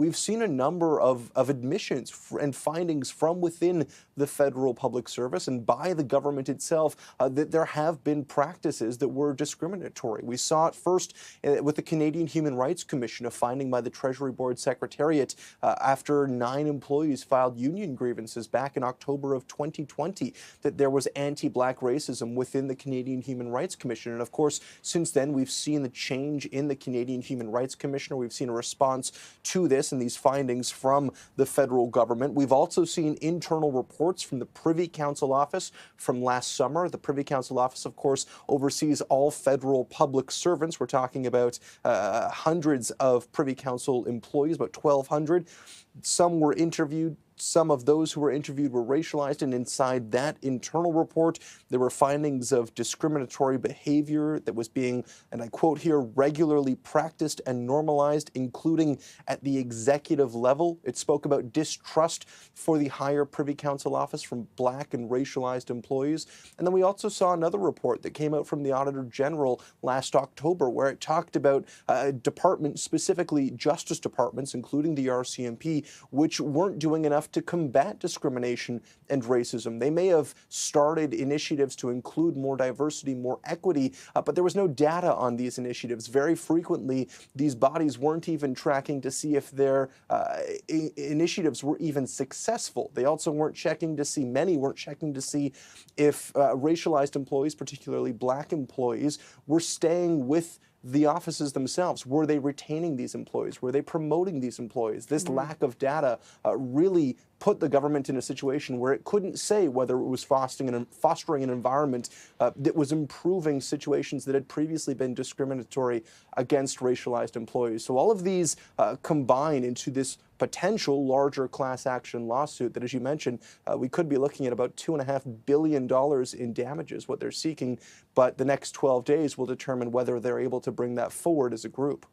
we've seen a number of admissions and findings from within the federal public service and by the government itself that there have been practices that were discriminatory. We saw it first with the Canadian Human Rights Commission, a finding by the Treasury Board Secretariat after 9 employees filed union grievances back in October of 2020, that there was anti-Black racism within the Canadian Human Rights Commission. And of course, since then, we've seen the change in the Canadian Human Rights Commissioner. We've seen a response to this and these findings from the federal government. We've also seen internal reports from the Privy Council Office from last summer. The Privy Council Office, of course, oversees all federal public servants. We're talking about hundreds of Privy Council employees, about 1,200. Some were interviewed. Some of those who were interviewed were racialized, and inside that internal report, there were findings of discriminatory behavior that was being, and I quote here, regularly practiced and normalized, including at the executive level. It spoke about distrust for the higher Privy Council office from Black and racialized employees. And then we also saw another report that came out from the Auditor General last October, where it talked about departments, specifically justice departments, including the RCMP, which weren't doing enough to combat discrimination and racism. They may have started initiatives to include more diversity, more equity, but there was no data on these initiatives. Very frequently, these bodies weren't even tracking to see if their initiatives were even successful. They also weren't checking to see, many weren't checking to see if racialized employees, particularly Black employees, were staying with the offices themselves. Were they retaining these employees? Were they promoting these employees? This lack of data really put the government in a situation where it couldn't say whether it was fostering an environment that was improving situations that had previously been discriminatory against racialized employees. So all of these combine into this potential larger class action lawsuit that, as you mentioned, we could be looking at about $2.5 billion in damages, what they're seeking, but the next 12 days will determine whether they're able to bring that forward as a group.